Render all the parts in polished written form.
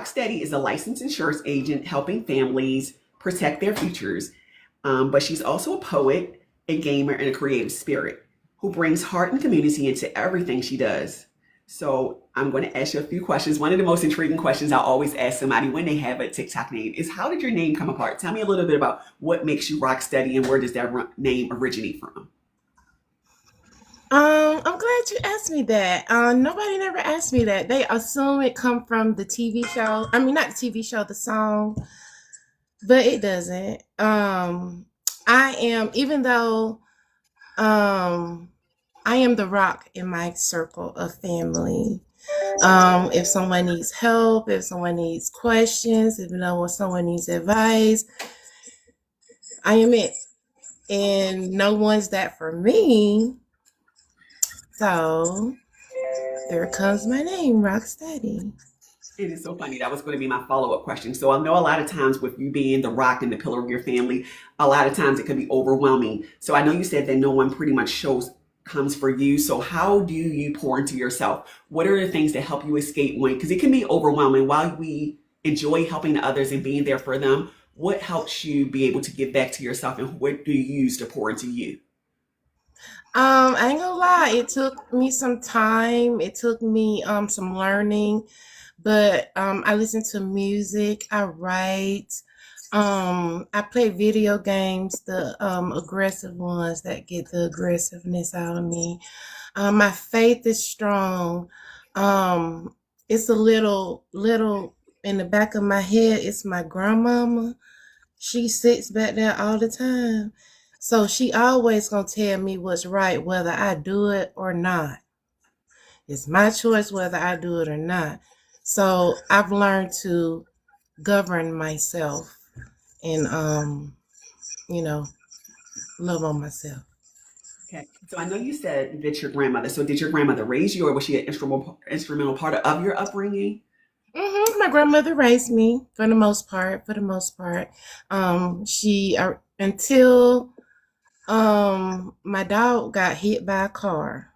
Steady is a licensed insurance agent helping families protect their futures. But she's also a poet, a gamer, and a creative spirit who brings heart and community into everything she does. So I'm going to ask you a few questions. One of the most intriguing questions I always ask somebody when they have a TikTok name is, how did your name come apart? Tell me a little bit about what makes you rock steady and where does that name originate from? I'm glad you asked me that. Nobody never asked me that. They assume it come from the TV show. I mean, not the TV show, the song, but it doesn't. I am, even though um, I am the rock in my circle of family. If someone needs help, if someone needs questions, if someone needs advice, I am it. And no one's that for me. So there comes my name, Rocksteady. It is so funny. That was going to be my follow-up question. So I know a lot of times with you being the rock and the pillar of your family, a lot of times it can be overwhelming. So I know you said that no one pretty much shows comes for you. So how do you pour into yourself? What are the things that help you escape when, because it can be overwhelming while we enjoy helping others and being there for them. What helps you be able to give back to yourself and what do you use to pour into you? I ain't gonna lie, it took me some time. It took me some learning, but I listen to music, I write, I play video games, the aggressive ones that get the aggressiveness out of me. My faith is strong. Um, it's a little in the back of my head, it's my grandmama. She sits back there all the time. So she always gonna tell me what's right, whether I do it or not. It's my choice whether I do it or not. So I've learned to govern myself and you know, love on myself. Okay. So I know you said that your grandmother. So did your grandmother raise you or was she an instrumental part of your upbringing? My grandmother raised me for the most part. For the most part, she until my dog got hit by a car,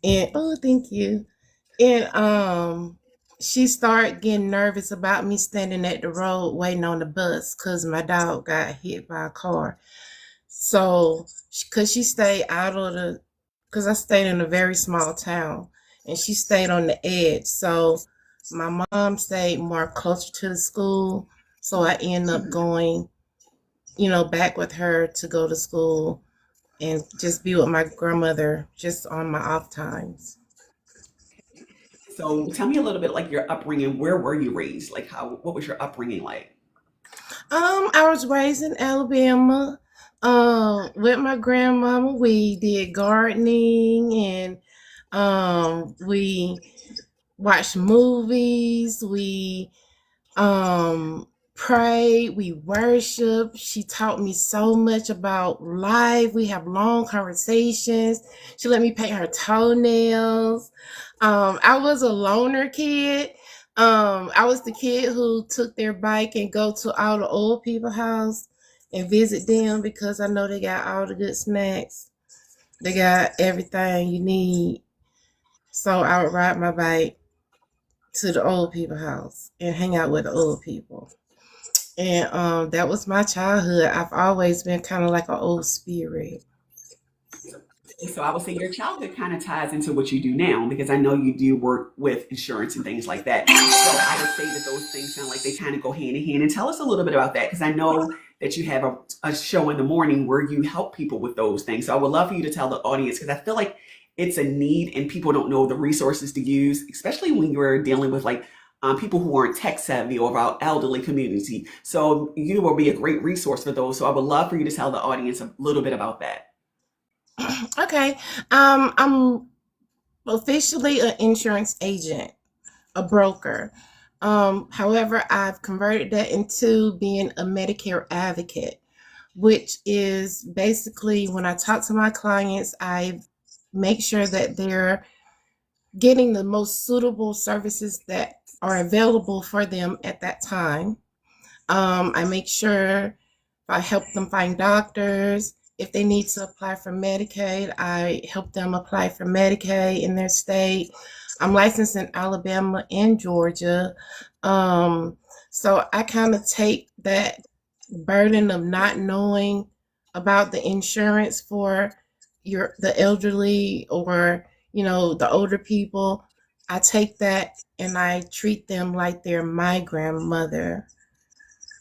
and oh, thank you. And she started getting nervous about me standing at the road waiting on the bus because my dog got hit by a car. So, because she stayed out of the, because I stayed in a very small town, and she stayed on the edge. So, my mom stayed more closer to the school. So I ended up going, back with her to go to school and just be with my grandmother just on my off times. So tell me a little bit like your upbringing. Where were you raised? Like what was your upbringing like? I was raised in Alabama. With my grandmama, we did gardening and we watched movies. We prayed. We worshiped. She taught me so much about life. We have long conversations. She let me paint her toenails. I was a loner kid. I was the kid who took their bike and go to all the old people house and visit them because I know they got all the good snacks. They got everything you need. So I would ride my bike to the old people house and hang out with the old people. And that was my childhood. I've always been kind of like an old spirit. So I would say your childhood kind of ties into what you do now because I know you do work with insurance and things like that. So I would say that those things sound like they kind of go hand in hand. And tell us a little bit about that because I know that you have a show in the morning where you help people with those things. So I would love for you to tell the audience because I feel like it's a need and people don't know the resources to use, especially when you're dealing with like people who aren't tech savvy or our elderly community. So you will be a great resource for those. So I would love for you to tell the audience a little bit about that. Okay. I'm officially an insurance agent, a broker. However, I've converted that into being a Medicare advocate, which is basically when I talk to my clients, I make sure that they're getting the most suitable services that are available for them at that time. I make sure I help them find doctors, If they need to apply for Medicaid, I help them apply for Medicaid in their state. I'm licensed in Alabama and Georgia. Um, so I kind of take that burden of not knowing about the insurance for the elderly, or the older people. I take that and I treat them like they're my grandmother,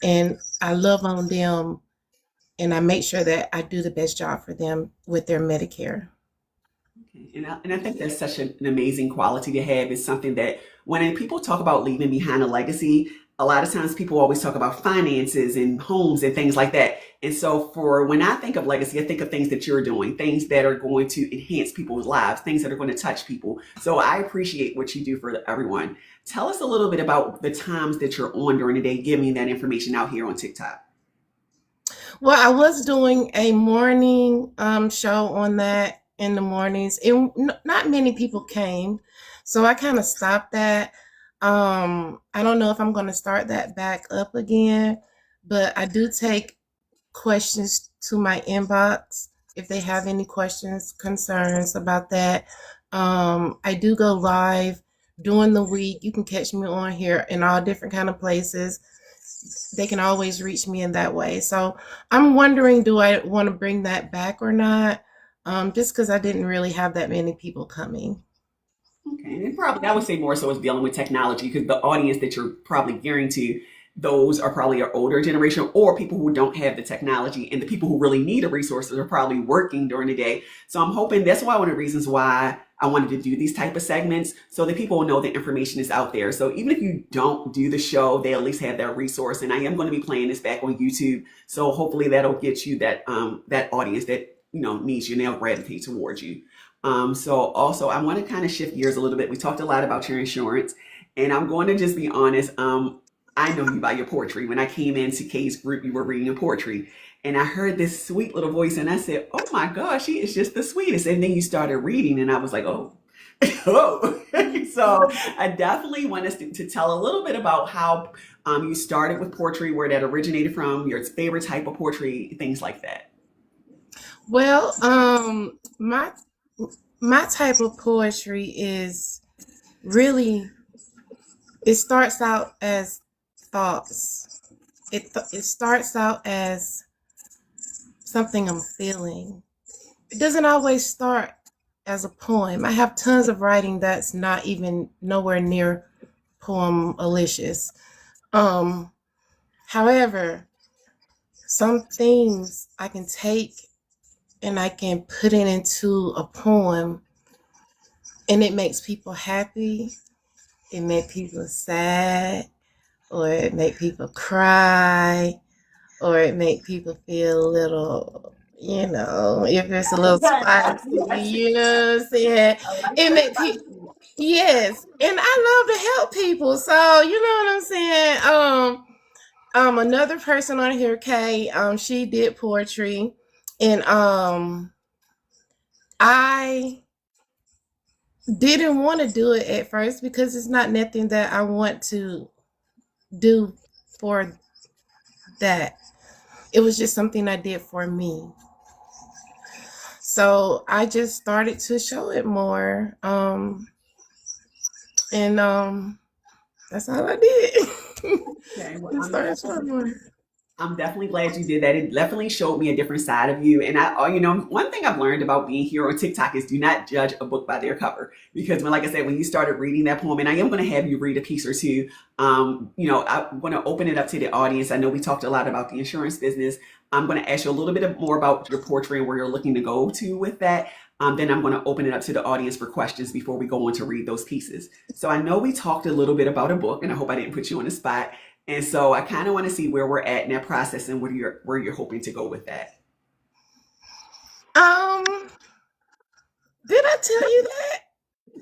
and I love on them, and I make sure that I do the best job for them with their Medicare. Okay. And I think that's such an amazing quality to have. It's something that when people talk about leaving behind a legacy, a lot of times people always talk about finances and homes and things like that. And so for when I think of legacy, I think of things that you're doing, things that are going to enhance people's lives, things that are going to touch people. So I appreciate what you do for everyone. Tell us a little bit about the times that you're on during the day, giving that information out here on TikTok. Well, I was doing a morning show on that in the mornings. Not many people came, so I kind of stopped that. I don't know if I'm going to start that back up again, but I do take questions to my inbox if they have any questions, concerns about that. I do go live during the week. You can catch me on here in all different kind of places. They can always reach me in that way. So I'm wondering, do I want to bring that back or not? Just because I didn't really have that many people coming. Okay, and probably I would say more so is dealing with technology because the audience that you're probably gearing to, those are probably our older generation or people who don't have the technology, and the people who really need the resources are probably working during the day. So I'm hoping that's why one of the reasons why I wanted to do these type of segments so that people will know the information is out there. So even if you don't do the show, they at least have that resource. And I am going to be playing this back on YouTube, so hopefully that'll get you that audience that needs you and they'll gravitate towards you. So also I want to kind of shift gears a little bit. We talked a lot about your insurance, and I'm going to just be honest. I know you by your poetry. When I came into Kay's group, you were reading your poetry, and I heard this sweet little voice, and I said, "Oh my gosh, she is just the sweetest." And then you started reading, and I was like, "Oh, oh." So I definitely want us to tell a little bit about how you started with poetry, where that originated from, your favorite type of poetry, things like that. Well, my type of poetry is really, it starts out as thoughts. It starts out as something I'm feeling. It doesn't always start as a poem. I have tons of writing that's not even nowhere near poem alicious. Um, However, some things I can take and I can put it into a poem, and it makes people happy. It makes people sad, or it make people cry, or it make people feel a little, if it's a little spicy, you know what I'm saying? I like It that make people, yes, and I love to help people, so you know what I'm saying? Another person on here, Kay, she did poetry, and I didn't want to do it at first because it's not nothing that I want to do for that. It was just something I did for me. So I just started to show it more. And that's all I did. Okay, well, Just started showing more. I'm definitely glad you did that. It definitely showed me a different side of you. And one thing I've learned about being here on TikTok is do not judge a book by their cover. Because like I said, when you started reading that poem, and I am going to have you read a piece or two, I want to open it up to the audience. I know we talked a lot about the insurance business. I'm going to ask you a little bit more about your poetry and where you're looking to go to with that. Then I'm going to open it up to the audience for questions before we go on to read those pieces. So I know we talked a little bit about a book, and I hope I didn't put you on the spot. And so I kind of want to see where we're at in that process and where you're hoping to go with that. Um, did I tell you that?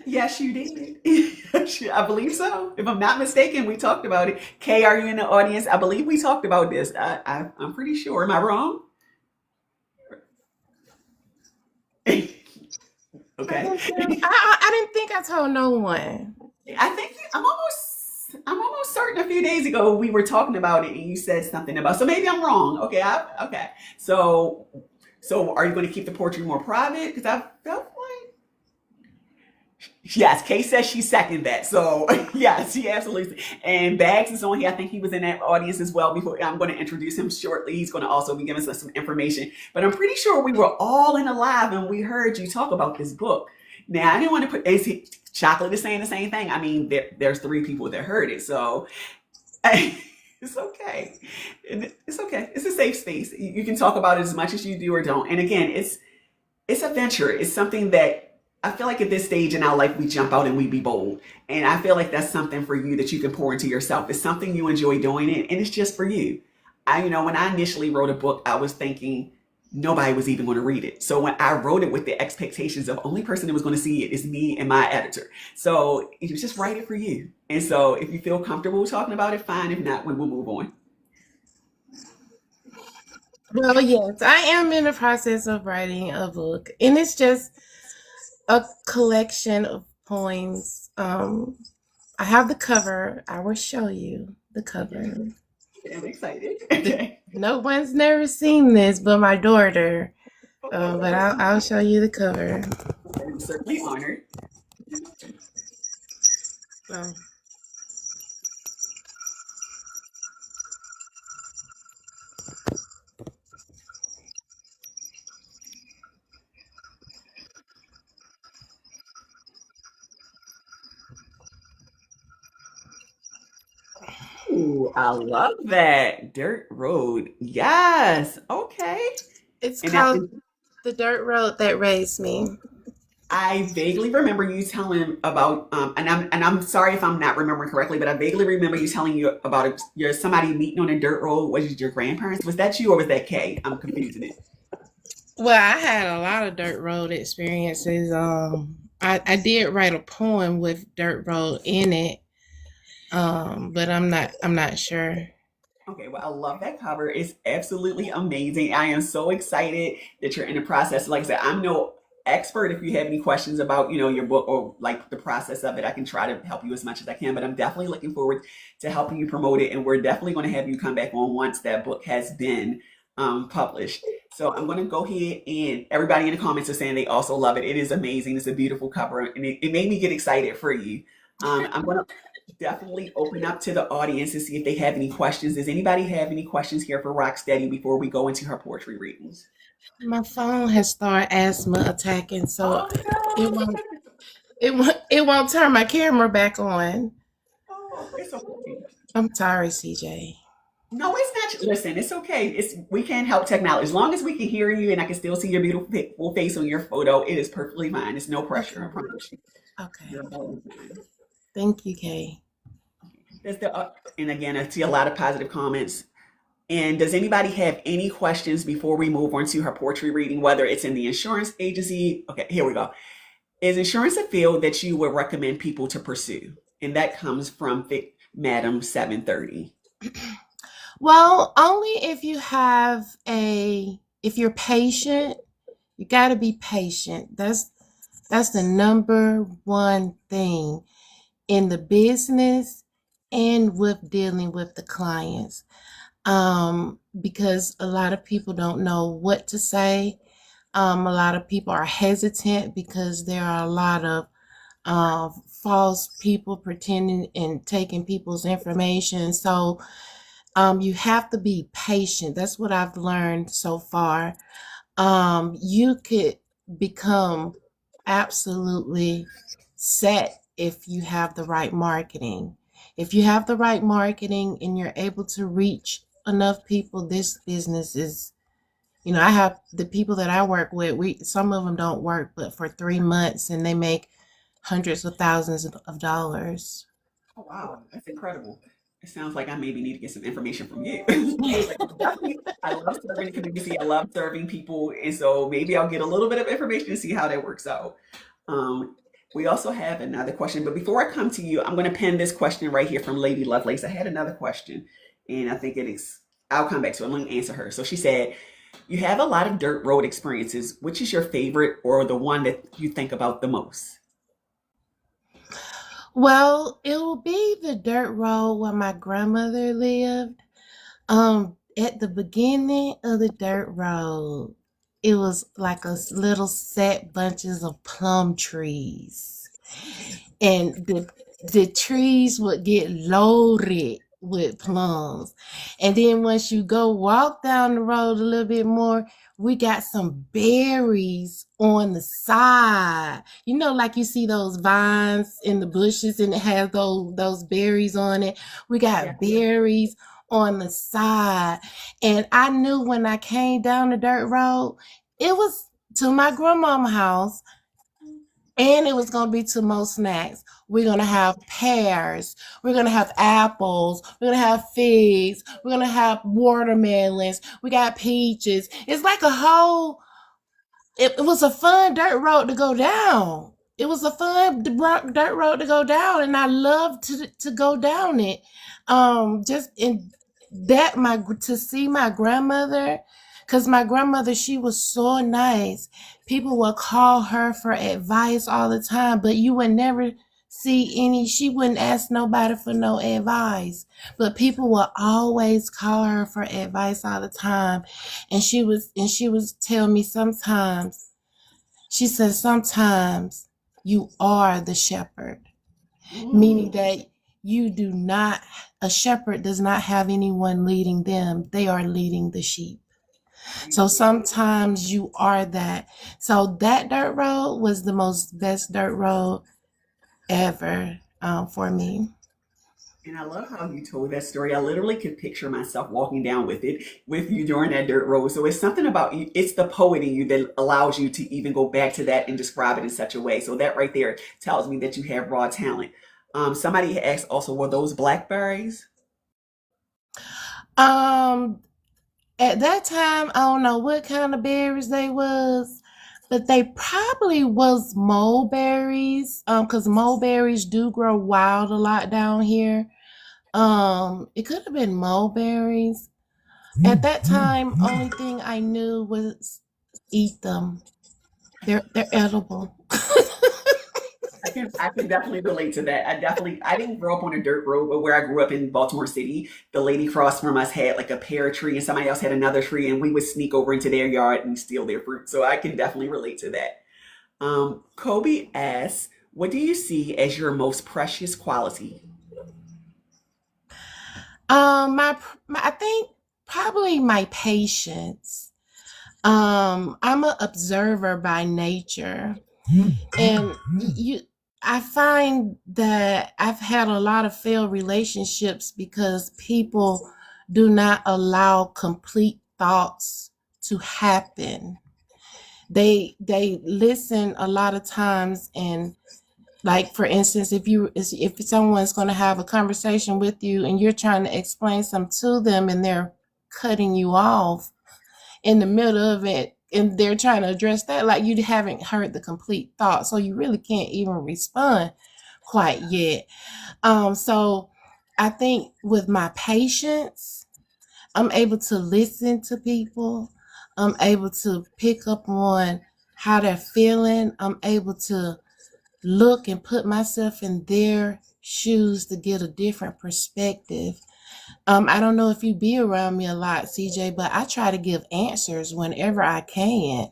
Yes, you did. I believe so. If I'm not mistaken, we talked about it. Kay, are you in the audience? I believe we talked about this. I'm pretty sure. Am I wrong? Okay. I didn't think I told no one. I think I'm almost certain a few days ago we were talking about it and you said something about. So maybe I'm wrong. Okay. Okay. So So are you going to keep the portrait more private? Because I felt like yes, Kay says she seconded that. So yes, she absolutely. And Bags is on here. I think he was in that audience as well. Before I'm going to introduce him shortly. He's going to also be giving us some information. But I'm pretty sure we were all in a live and we heard you talk about this book. Now I didn't want to put. Chocolate is saying the same thing. I mean, there's three people that heard it, so it's okay. It's okay. It's a safe space. You can talk about it as much as you do or don't. And again, it's a venture. It's something that I feel like at this stage in our life, we jump out and we be bold. And I feel like that's something for you that you can pour into yourself. It's something you enjoy doing it, and it's just for you. When I initially wrote a book, I was thinking nobody was even going to read it. So when I wrote it with the expectations of only person that was going to see it is me and my editor. So it was just write it for you. And so if you feel comfortable talking about it, fine. If not, we will move on. Well, yes, I am in the process of writing a book, and it's just a collection of poems. I have the cover. I will show you the cover. I'm excited. The, Okay. no one's never seen this but my daughter. But Oh, I'll show you the cover. I'm certainly honored. Oh. Ooh, I love that. Dirt Road. Yes. Okay. It's And now called The Dirt Road That Raised Me. I vaguely remember you telling about, and I'm sorry if I'm not remembering correctly, but I vaguely remember you telling you about your somebody meeting on a dirt road. Was it your grandparents? Was that you or was that Kay? I'm confusing it. Well, I had a lot of dirt road experiences. I did write a poem with dirt road in it. But I'm not sure. Okay, well, I love that cover. It's absolutely amazing. I am so excited that you're in the process. Like I said, I'm no expert. If you have any questions about, your book or like the process of it, I can try to help you as much as I can. But I'm definitely looking forward to helping you promote it. And we're definitely going to have you come back on once that book has been published. So I'm going to go ahead and everybody in the comments are saying they also love it. It is amazing. It's a beautiful cover, and it made me get excited for you. I'm going to definitely open up to the audience and see if they have any questions. Does anybody have any questions here for Rocksteady before we go into her poetry readings? My phone has started asthma attacking, so Oh it no. won't it won't turn my camera back on. Oh, it's okay. I'm sorry, CJ. No, it's not. Listen, it's okay. We can't help technology. As long as we can hear you and I can still see your beautiful face on your photo, it is perfectly fine. It's no pressure. I Okay. promise you. Okay. You're always fine. Thank you, Kay. And again, I see a lot of positive comments. And does anybody have any questions before we move on to her poetry reading, whether it's in the insurance agency? Okay, here we go. Is insurance a field that you would recommend people to pursue? And that comes from Madam 730. Well, only if you're patient, you got to be patient. That's the number one thing in the business and with dealing with the clients. Because a lot of people don't know what to say. A lot of people are hesitant because there are a lot of false people pretending and taking people's information. So you have to be patient. That's what I've learned so far. You could become absolutely set if you have the right marketing. If you have the right marketing and you're able to reach enough people, this business is, I have the people that I work with, some of them don't work but for 3 months and they make hundreds of thousands of dollars. Oh, wow. That's incredible. It sounds like I maybe need to get some information from you. Definitely, I love serving the community. I love serving people. And so maybe I'll get a little bit of information to see how that works out. Um, we also have another question, but before I come to you, I'm going to pin this question right here from Lady Lovelace. I had another question, and I think it is, I'll come back to it. I'm going to answer her. So she said, you have a lot of dirt road experiences. Which is your favorite or the one that you think about the most? Well, it will be the dirt road where my grandmother lived. At the beginning of the dirt road, it was like a little set bunches of plum trees, and the trees would get loaded with plums. And then once you go walk down the road a little bit more, we got some berries on the side. You know, like you see those vines in the bushes and it has those berries on it. We Yeah. got berries on the side. And I knew when I came down the dirt road, it was to my grandmama's house, and it was going to be to most snacks. We're going to have pears. We're going to have apples. We're going to have figs. We're going to have watermelons. We got peaches. It's like a whole, it was a fun dirt road to go down. It was a fun dirt road to go down, and I loved to go down it. Just in that, my to see my grandmother, because my grandmother, she was so nice. People would call her for advice all the time, but you would never see any. She wouldn't ask nobody for no advice, but people would always call her for advice all the time. And she was tell me sometimes, she said, sometimes you are the shepherd, meaning Mm. that you do not, a shepherd does not have anyone leading them. They are leading the sheep. So sometimes you are that. So that dirt road was the most best dirt road ever, for me. And I love how you told that story. I literally could picture myself walking down with you during that dirt road. So it's something about you, it's the poet in you that allows you to even go back to that and describe it in such a way. So that right there tells me that you have raw talent. Somebody asked also, were those blackberries? Um, at that time, I don't know what kind of berries they was, but they probably was mulberries. Because mulberries do grow wild a lot down here. It could have been mulberries. At that time, only thing I knew was eat them. They're edible. I can definitely relate to that. I didn't grow up on a dirt road, but where I grew up in Baltimore City, the lady across from us had like a pear tree and somebody else had another tree, and we would sneak over into their yard and steal their fruit. So I can definitely relate to that. Kobe asks, what do you see as your most precious quality? My I think probably my patience. I'm an observer by nature, and you. I find that I've had a lot of failed relationships because people do not allow complete thoughts to happen. They listen a lot of times, and like for instance, if someone's going to have a conversation with you and you're trying to explain something to them and they're cutting you off in the middle of it and they're trying to address that, like you haven't heard the complete thought, so you really can't even respond quite yet. So I think with my patience, I'm able to listen to people. I'm able to pick up on how they're feeling. I'm able to look and put myself in their shoes to get a different perspective. I don't know if you be around me a lot, CJ, but I try to give answers whenever I can.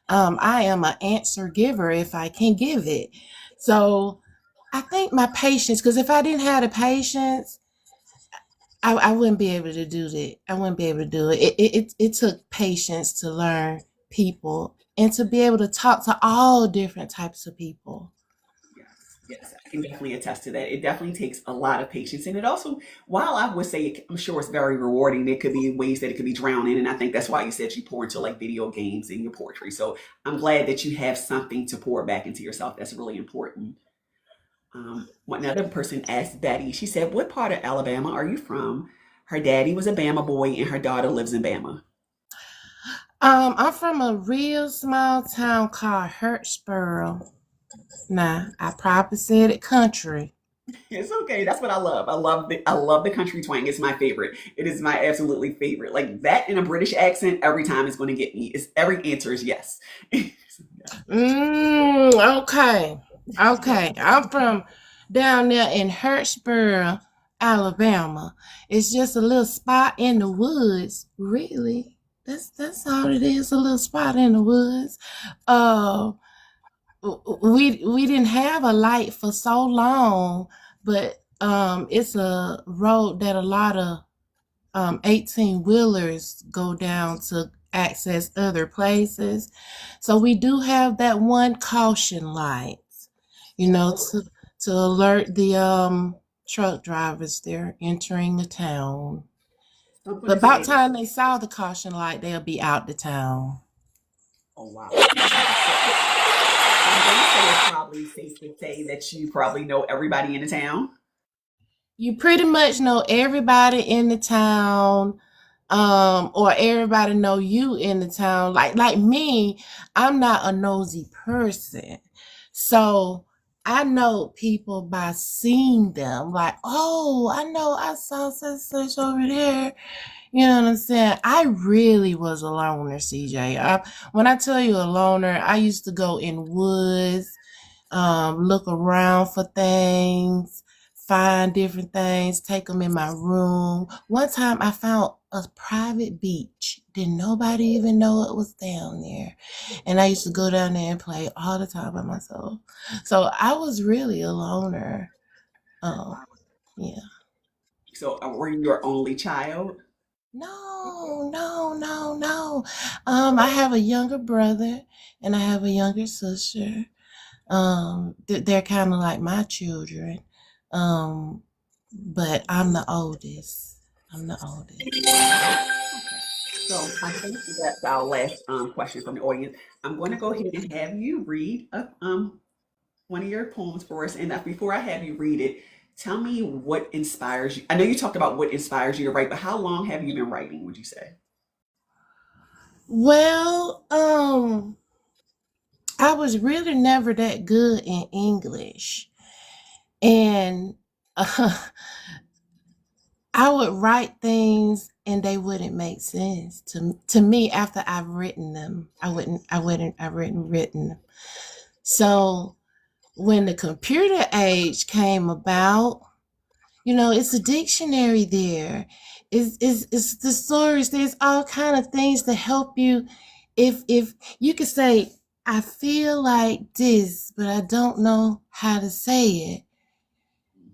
I am an answer giver if I can give it. So I think my patience, because if I didn't have the patience, I wouldn't be able to do that. I wouldn't be able to do it. It took patience to learn people and to be able to talk to all different types of people. Yes, yes, I can definitely attest to that. It definitely takes a lot of patience. And it also, while I would say I'm sure it's very rewarding, there could be ways that it could be drowned in. And I think that's why you said you pour into like video games and your poetry. So I'm glad that you have something to pour back into yourself. That's really important. Another person asked Betty, she said, what part of Alabama are you from? Her daddy was a Bama boy and her daughter lives in Bama. I'm from a real small town called Hurtsboro. Nah, I probably said it country. It's okay. That's what I love. I love the country twang. It's my favorite. It is my absolutely favorite. Like that in a British accent every time is going to get me. It's every answer is yes. Okay. Okay. I'm from down there in Hurtsboro, Alabama. It's just a little spot in the woods, really. That's all it is. A little spot in the woods. Uh, we didn't have a light for so long, but it's a road that a lot of 18 wheelers go down to access other places. So we do have that one caution light, to alert the truck drivers they're entering the town. So I'm going But to about say, time they saw the caution light, they'll be out the town. oh wow. So I'm going to say it's probably safe to say that you probably know everybody in the town. You pretty much know everybody in the town, or everybody know you in the town. Like me, I'm not a nosy person. So I know people by seeing them. Like, oh, I know I saw such over there. You know what I'm saying? I really was a loner, CJ. When I tell you a loner, I used to go in woods, look around for things, find different things, take them in my room. One time I found a private beach. Didn't nobody even know it was down there. And I used to go down there and play all the time by myself. So I was really a loner. Um, yeah. So were you your only child? No, no, no, no. I have a younger brother and I have a younger sister. They're kind of like my children. Um, but I'm the oldest. I'm the oldest. So I think that's our last question from the audience. I'm going to go ahead and have you read one of your poems for us. And before I have you read it, tell me what inspires you. I know you talked about what inspires you to write, but how long have you been writing, would you say? Well, I was really never that good in English. And I would write things and they wouldn't make sense to me after I've written them. I written them. So when the computer age came about, it's a dictionary there. It's the stories. There's all kind of things to help you. If you could say, I feel like this, but I don't know how to say it,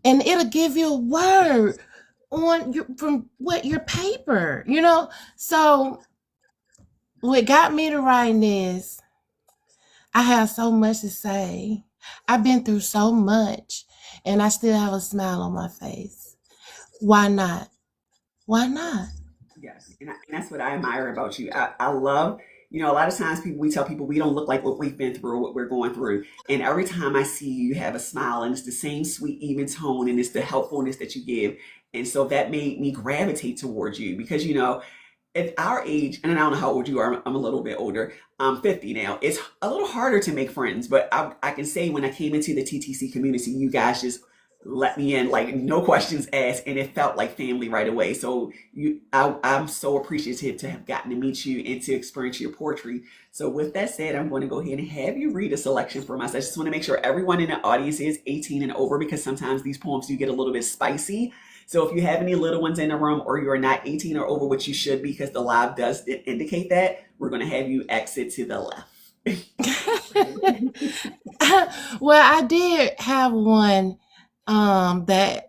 and it'll give you a word from what your paper. So what got me to writing is I have so much to say. I've been through so much, and I still have a smile on my face. Why not? Why not? Yes, and that's what I admire about you. I love, a lot of times we tell people we don't look like what we've been through or what we're going through. And every time I see you, you have a smile and it's the same sweet, even tone and it's the helpfulness that you give. And so that made me gravitate towards you because, at our age, and I don't know how old you are, I'm a little bit older. I'm 50 now. It's a little harder to make friends, but I can say when I came into the TTC community, you guys just let me in, like no questions asked, and it felt like family right away. So I'm so appreciative to have gotten to meet you and to experience your poetry. So with that said, I'm going to go ahead and have you read a selection from us. I just want to make sure everyone in the audience is 18 and over because sometimes these poems do get a little bit spicy. So if you have any little ones in the room or you're not 18 or over, which you should be because the live does indicate that, we're going to have you exit to the left. Well, I did have one that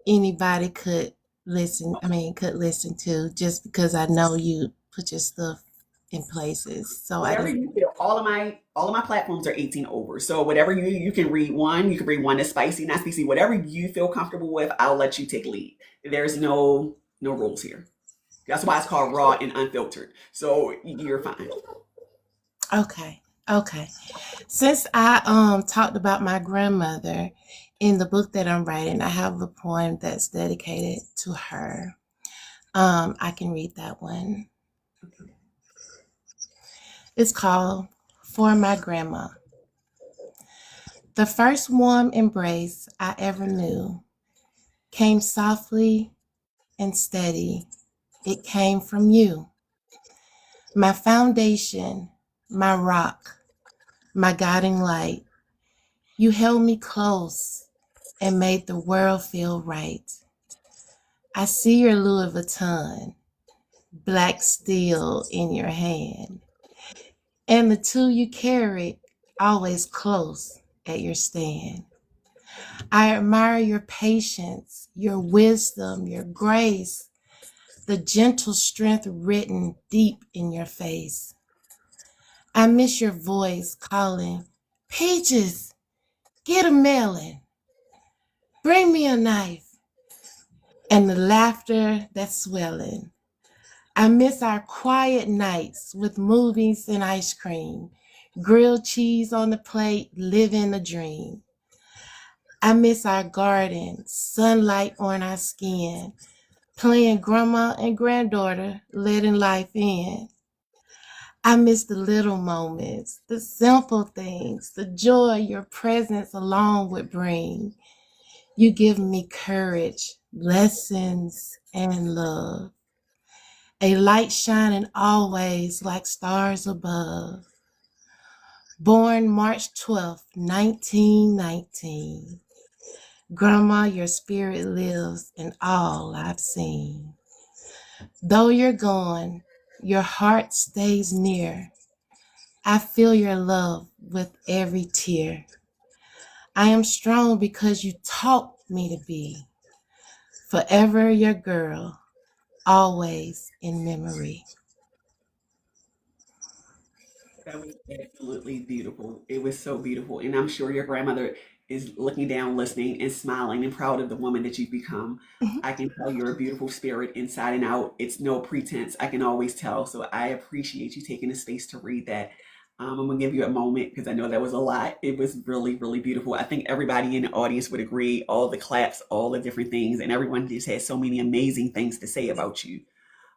anybody could listen to just because I know you put your stuff in places. So I Whatever just you feel, all of my platforms are 18 over. So whatever you can read one, you can read one that's spicy, not spicy. Whatever you feel comfortable with, I'll let you take lead. There's no rules here. That's why it's called raw and unfiltered. So you're fine. okay. Okay. Since I talked about my grandmother in the book that I'm writing, I have a poem that's dedicated to her. I can read that one. It's called For My Grandma. The first warm embrace I ever knew came softly and steady. It came from you, my foundation, my rock, my guiding light. You held me close and made the world feel right. I see your Louis Vuitton, black steel in your hand, and the two you carried always close at your stand. I admire your patience, your wisdom, your grace, the gentle strength written deep in your face. I miss your voice calling, Peaches, get a melon, bring me a knife, and the laughter that's swelling. I miss our quiet nights with movies and ice cream, grilled cheese on the plate, living a dream. I miss our garden, sunlight on our skin, playing grandma and granddaughter, letting life in. I miss the little moments, the simple things, the joy your presence alone would bring. You give me courage, lessons, and love. A light shining always like stars above. Born March 12th, 1919. Grandma, your spirit lives in all I've seen. Though you're gone, your heart stays near. I feel your love with every tear. I am strong because you taught me to be forever your girl, always in memory. That was absolutely beautiful. It was so beautiful. And I'm sure your grandmother is looking down, listening, and smiling and proud of the woman that you've become. Mhm. I can tell you're a beautiful spirit inside and out. It's no pretense. I can always tell. So I appreciate you taking the space to read that. I'm going to give you a moment because I know that was a lot. It was really, really beautiful. I think everybody in the audience would agree, all the claps, all the different things, and everyone just had so many amazing things to say about you.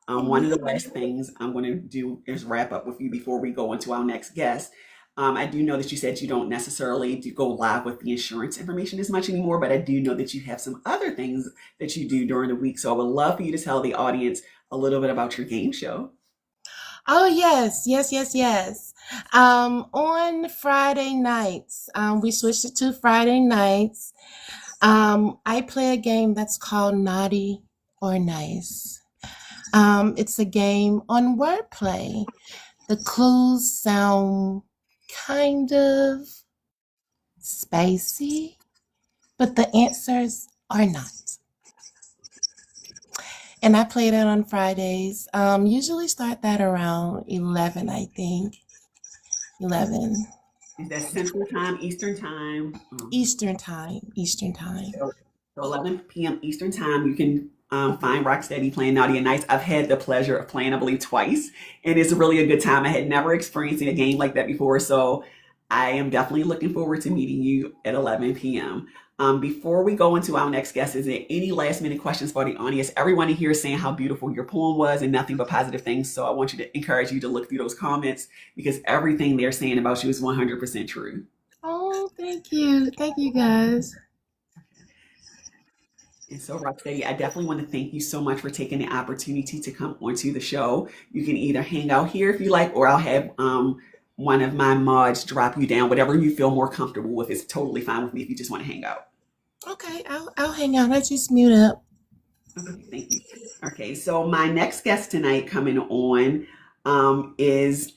One of the last things I'm going to do is wrap up with you before we go into our next guest. I do know that you said you don't necessarily do go live with the insurance information as much anymore, but I do know that you have some other things that you do during the week. So I would love for you to tell the audience a little bit about your game show. Oh, yes, yes, yes, yes. On Friday nights, we switched it to Friday nights. I play a game that's called Naughty or Nice. It's a game on wordplay. The clues sound kind of spacey, but the answers are not. And I play that on Fridays. Usually start that around 11, I think. 11 Is that Central Time, Eastern Time? Eastern time. Eastern time. So 11 p.m. Eastern Time, you can find Rocksteady playing Naughty and Nice. I've had the pleasure of playing, I believe, twice, and it's really a good time. I had never experienced a game like that before, so I am definitely looking forward to meeting you at 11 p.m. Before we go into our next guest, is there any last minute questions for the audience? Everyone in here is saying how beautiful your poem was and nothing but positive things. So I want you to encourage you to look through those comments because everything they're saying about you is 100% true. Oh, thank you. Thank you, guys. And so, Rocksteady, I definitely want to thank you so much for taking the opportunity to come onto the show. You can either hang out here if you like, or I'll have one of my mods drop you down. Whatever you feel more comfortable with is totally fine with me if you just want to hang out. Okay, I'll hang out. I just mute up. Okay, thank you. Okay, so my next guest tonight coming on is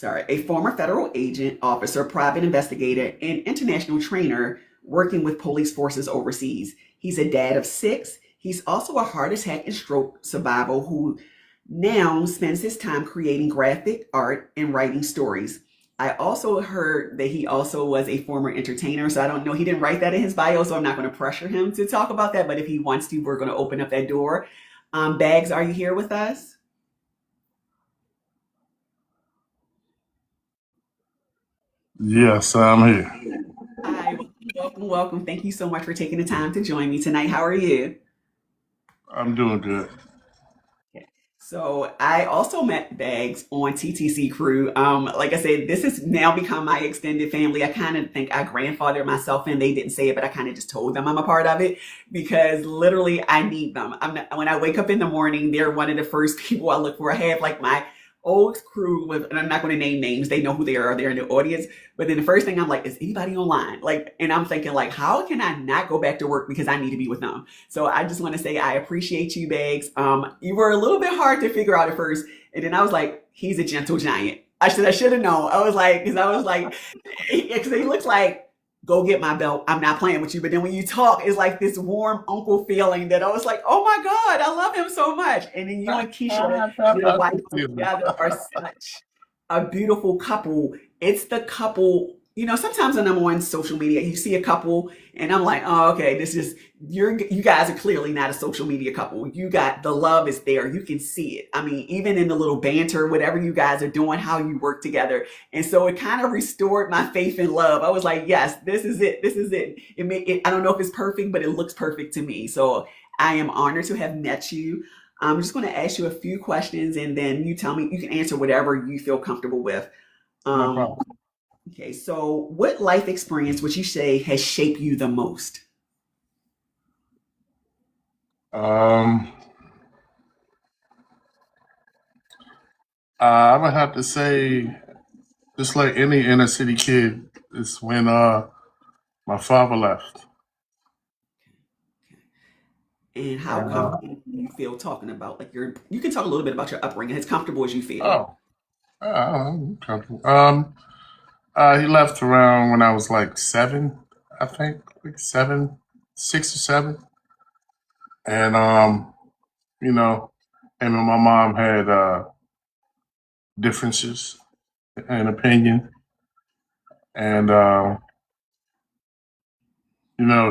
a former federal agent, officer, private investigator, and international trainer working with police forces overseas. He's a dad of 6. He's also a heart attack and stroke survivor who now spends his time creating graphic art and writing stories. I also heard that he also was a former entertainer, so I don't know. He didn't write that in his bio, so I'm not going to pressure him to talk about that. But if he wants to, we're going to open up that door. Bags, are you here with us? Yes, I'm here. Hi, welcome, welcome. Thank you so much for taking the time to join me tonight. How are you? I'm doing good. Okay. So I also met Bags on TTC Crew. Like I said, this has now become my extended family. I kind of think I grandfathered myself in. They didn't say it, but I kind of just told them I'm a part of it because literally I need them. When I wake up in the morning, they're one of the first people I look for. I have like my old crew with, and I'm not going to name names. They know who they are. They're in the audience. But then the first thing I'm like, is anybody online? Like, and I'm thinking like, how can I not go back to work because I need to be with them? So I just want to say I appreciate you, Bags. You were a little bit hard to figure out at first, and then I was like, he's a gentle giant. I should have known. Because he looks like, go get my belt. I'm not playing with you. But then when you talk, it's like this warm uncle feeling that I was like, oh my God, I love him so much. And then you and Keisha, your wife together, are such a beautiful couple. It's the couple, sometimes when I'm on social media, you see a couple and I'm like, oh, okay, you guys are clearly not a social media couple. You got the love is there. You can see it. I mean, even in the little banter, whatever you guys are doing, how you work together. And so it kind of restored my faith in love. I was like, yes, this is it. This is it. I don't know if it's perfect, but it looks perfect to me. So I am honored to have met you. I'm just going to ask you a few questions and then you tell me, you can answer whatever you feel comfortable with. No Um, problem. okay, so what life experience would you say has shaped you the most? Um, I would have to say, just like any inner city kid, it's when my father left. And how And comfortable do you feel talking about like you can talk a little bit about your upbringing, as comfortable as you feel. oh, I'm comfortable. He left around when I was like 7, I think, like 7, 6 or 7, and you know, him and my mom had differences in opinion, and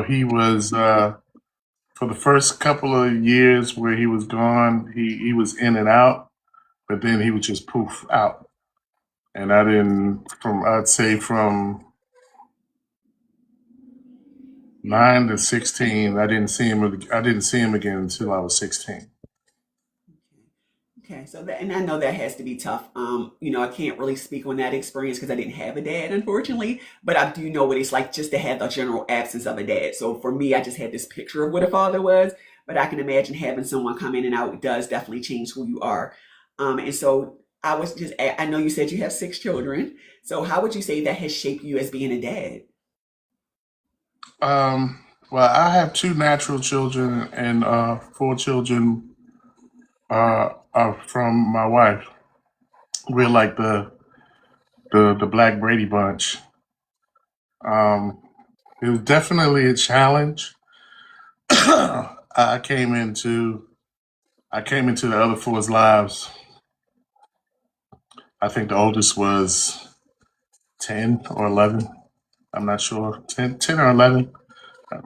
he was for the first couple of years where he was gone, he was in and out, but then he would just poof out, and I'd say from 9 to 16, I didn't see him again until I was 16. Okay, so and I know that has to be tough. I can't really speak on that experience because I didn't have a dad, unfortunately. But I do know what it's like just to have the general absence of a dad. So for me, I just had this picture of what a father was. But I can imagine having someone come in and out does definitely change who you are. And so I know you said you have 6 children. So how would you say that has shaped you as being a dad? Well, I have 2 natural children and 4 children are from my wife. We're like the Black Brady Bunch. Um, it was definitely a challenge. I came into the other four's lives. I think the oldest was 10 or 11. I'm not sure, 10 or 11.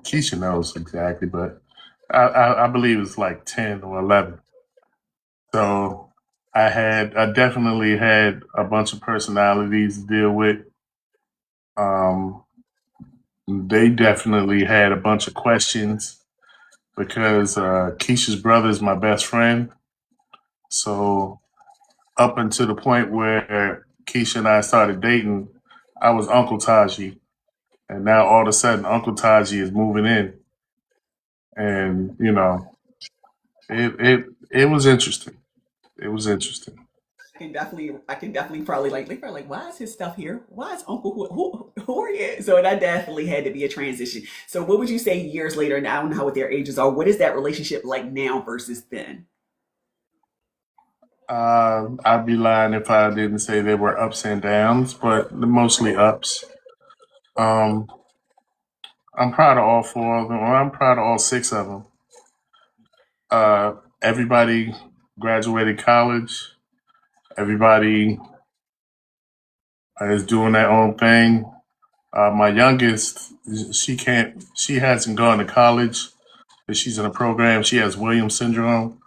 Keisha knows exactly, but I believe it's like 10 or 11. So I definitely had a bunch of personalities to deal with. Um, they definitely had a bunch of questions because Keisha's brother is my best friend. So up until the point where Keisha and I started dating, I was Uncle Taji, and now all of a sudden Uncle Taji is moving in, and it was interesting. It was interesting. I can definitely probably like, they're like, why is his stuff here? Why is Uncle who are you? So that definitely had to be a transition. So what would you say years later, and I don't know what their ages are, what is that relationship like now versus then? I'd be lying if I didn't say there were ups and downs, but mostly ups. Um, I'm proud of all 4 of them. Well, I'm proud of all 6 of them. Everybody graduated college. Everybody is doing their own thing. My youngest, she hasn't gone to college, but she's in a program. She has Williams syndrome,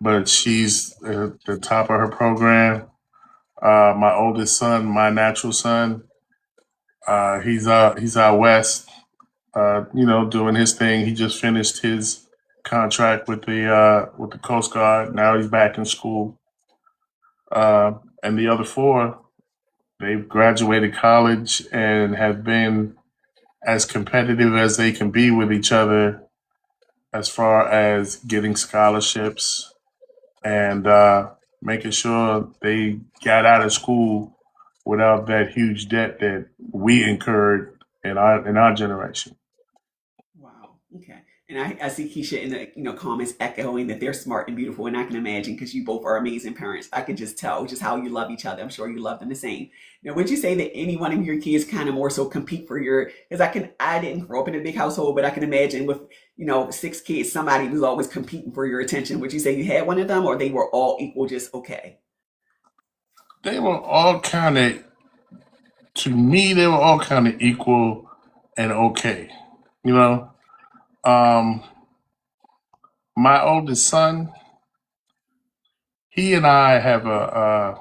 but she's at the top of her program. My oldest son, my natural son, he's out west, doing his thing. He just finished his contract with the Coast Guard. Now he's back in school. And the other 4, they've graduated college and have been as competitive as they can be with each other as far as getting scholarships and making sure they got out of school without that huge debt that we incurred in our generation. Wow. Okay. And I see Keisha in the comments echoing that they're smart and beautiful, and I can imagine because you both are amazing parents. I could just tell just how you love each other. I'm sure you love them the same. Now, would you say that any one of your kids kind of more so compete for your? Because I didn't grow up in a big household, but I can imagine with 6 kids, somebody was always competing for your attention. Would you say you had one of them, or they were all equal, just okay? They were all kind of, to me, they were all kind of equal and okay. You know, um, my oldest son, he and I have a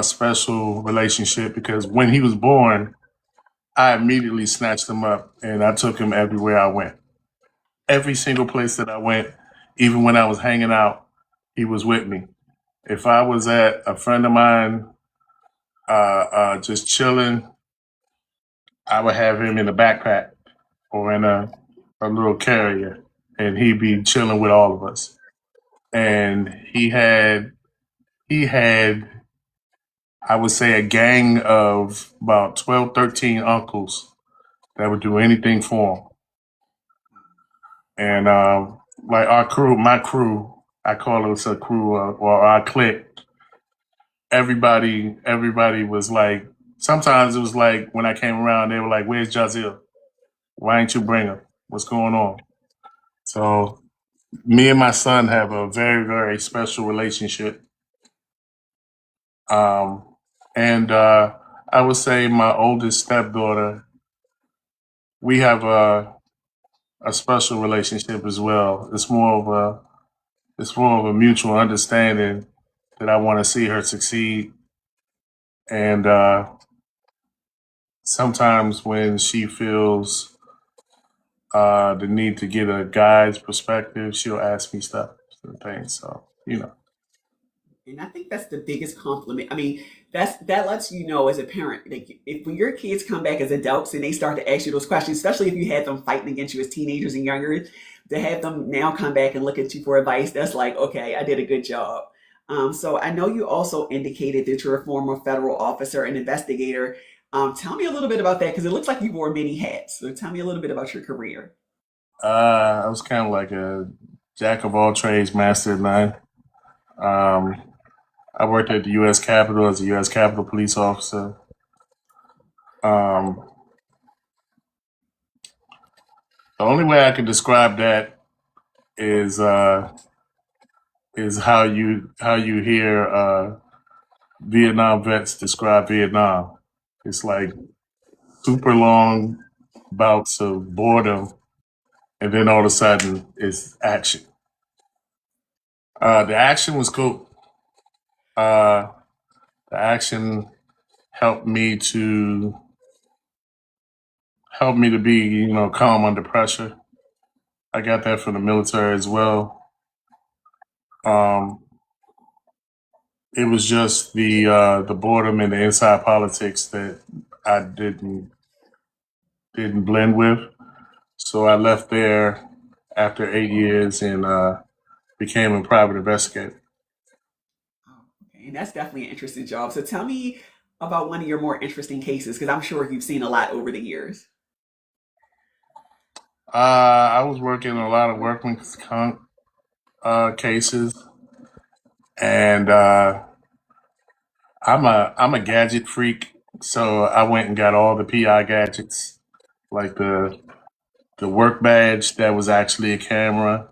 special relationship because when he was born, I immediately snatched him up and I took him everywhere I went. Every single place that I went, even when I was hanging out, he was with me. If I was at a friend of mine, just chilling, I would have him in a backpack or in a little carrier, and he'd be chilling with all of us. And he had, I would say, a gang of about 12, 13 uncles that would do anything for him. And like our crew, my crew, I call us a crew or our clique. Everybody was like. Sometimes it was like when I came around, they were like, "Where's Jazil? Why ain't you bring her? What's going on?" So me and my son have a very, very special relationship. Um, and I would say my oldest stepdaughter, we have a special relationship as well. It's more of a mutual understanding that I want to see her succeed. And sometimes when she feels the need to get a guide's perspective, she'll ask me stuff and things. So, And I think that's the biggest compliment. I mean, that lets you know as a parent, like if when your kids come back as adults and they start to ask you those questions, especially if you had them fighting against you as teenagers and younger, to have them now come back and look at you for advice, that's like, okay, I did a good job. So I know you also indicated that you're a former federal officer and investigator. Tell me a little bit about that because it looks like you wore many hats. So tell me a little bit about your career. I was kind of like a jack of all trades, master of none. Um, I worked at the U.S. Capitol as a U.S. Capitol police officer. Um, the only way I can describe that is how you hear Vietnam vets describe Vietnam. It's like super long bouts of boredom, and then all of a sudden it's action. The action was cool. Uh, the action helped me to be, calm under pressure. I got that from the military as well. Um, it was just the boredom and the inside politics that I didn't blend with. So I left there after 8 years and became a private investigator. Oh, okay. And that's definitely an interesting job. So tell me about one of your more interesting cases because I'm sure you've seen a lot over the years. I was working on a lot of workman's comp cases, and I'm a gadget freak. So I went and got all the PI gadgets, like the work badge that was actually a camera,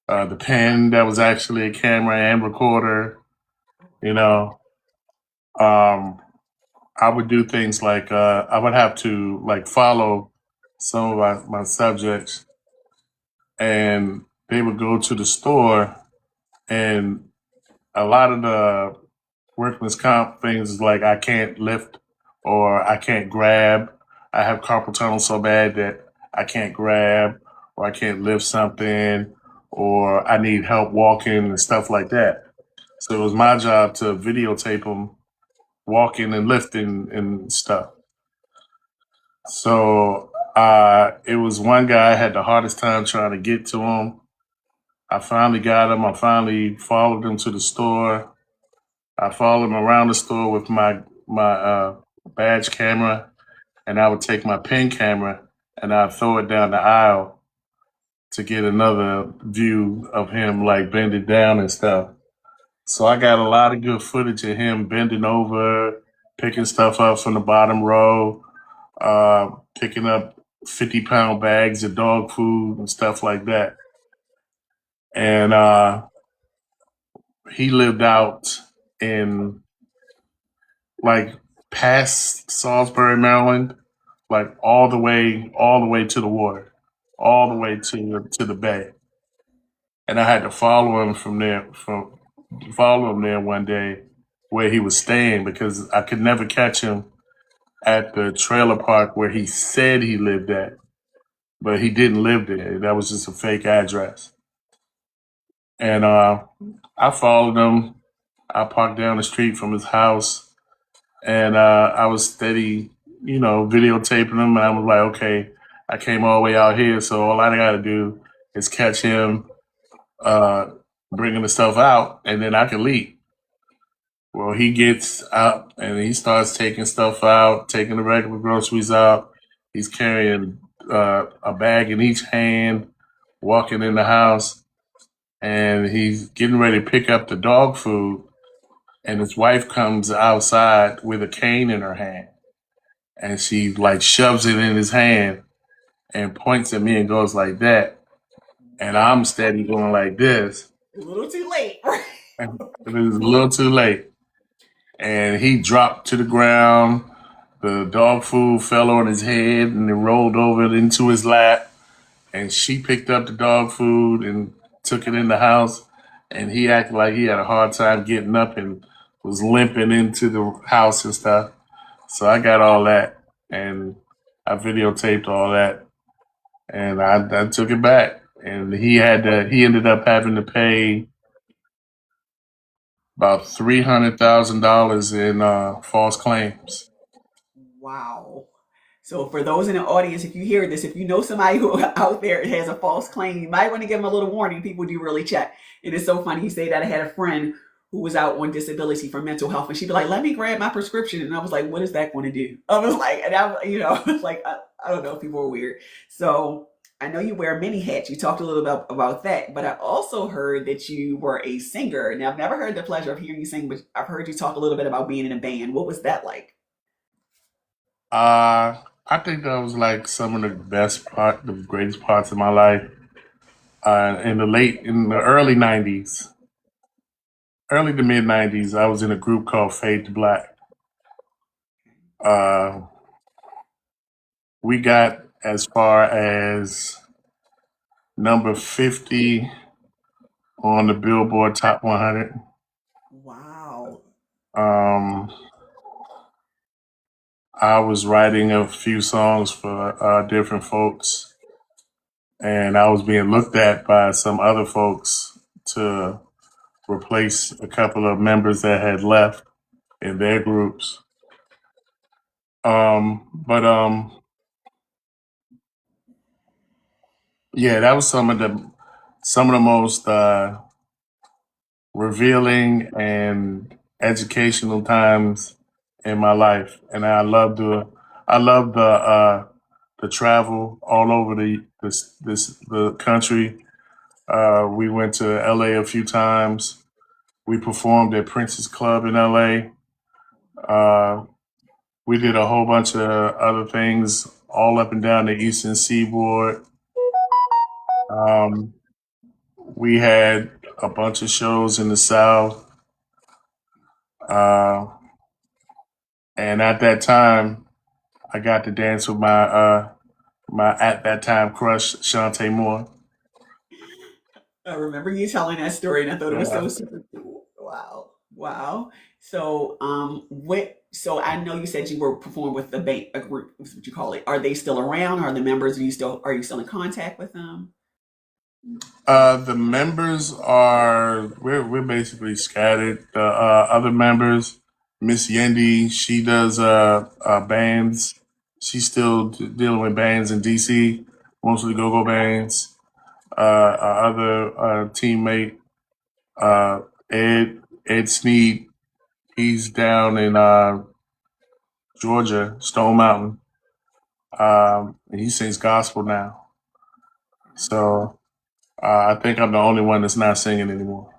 the pen that was actually a camera and recorder. You know, um, I would do things like I would have to like follow some of my subjects, and they would go to the store, and a lot of the workman's comp things is like I can't lift or I can't grab. I have carpal tunnel so bad that I can't grab or I can't lift something or I need help walking and stuff like that. So it was my job to videotape them walking and lifting and stuff. So it was one guy I had the hardest time trying to get to him. I finally got him. I finally followed him to the store. I followed him around the store with my badge camera, and I would take my pen camera and I'd throw it down the aisle to get another view of him like bending down and stuff. So I got a lot of good footage of him bending over, picking stuff up from the bottom row, picking up 50-pound bags of dog food and stuff like that. And he lived out in like past Salisbury, Maryland, like all the way to the water, all the way to the bay. And I had to follow him follow him there one day where he was staying because I could never catch him at the trailer park where he said he lived at, but he didn't live there. That was just a fake address. And I followed him. I parked down the street from his house, and I was steady, videotaping him. And I was like, okay, I came all the way out here, so all I got to do is catch him bringing the stuff out, and then I can leave. Well, he gets out and he starts taking stuff out, taking the regular groceries out. He's carrying a bag in each hand, walking in the house, and he's getting ready to pick up the dog food. And his wife comes outside with a cane in her hand, and she like shoves it in his hand and points at me and goes like that. And I'm steady going like this. A little too late. And it was a little too late. And he dropped to the ground. The dog food fell on his head and it rolled over into his lap. And she picked up the dog food and took it in the house. And he acted like he had a hard time getting up and was limping into the house and stuff. So I got all that and I videotaped all that. And I took it back. And he ended up having to pay about $300,000 in false claims. Wow. So for those in the audience, if you hear this, if you know somebody who out there has a false claim, you might want to give them a little warning. People do really check. It is so funny. You say that I had a friend who was out on disability for mental health, and she'd be like, "Let me grab my prescription," and I was like, "What is that going to do?" I was like, and I was like, I don't know. People are weird. So I know you wear many hats. You talked a little bit about that, but I also heard that you were a singer. Now I've never heard the pleasure of hearing you sing, but I've heard you talk a little bit about being in a band. What was that like? I think that was like some of the greatest parts of my life. In the early '90s, early to mid '90s, I was in a group called Fade to Black. Uh, we got as far as number 50 on the Billboard Top 100. Wow. Um, I was writing a few songs for different folks, and I was being looked at by some other folks to replace a couple of members that had left in their groups. But yeah, that was some of the most revealing and educational times in my life, and I love the travel all over the country. We went to LA a few times. We performed at Prince's Club in LA. Uh, we did a whole bunch of other things all up and down the Eastern Seaboard. Um, we had a bunch of shows in the South. Uh, and at that time, I got to dance with my at that time crush, Shantae Moore. I remember you telling that story, and I thought it was Yeah. so super cool. Wow, wow. So, So I know you said you were performing with the band, a group, is what you call it. Are they still around? Are the members? Are you still in contact with them? The members we're basically scattered. The other members, Miss Yendi, she does bands. She's still dealing with bands in DC, mostly go-go bands. our other teammate, uh, Ed Sneed. He's down in Georgia, Stone Mountain. And he sings gospel now. So I think I'm the only one that's not singing anymore.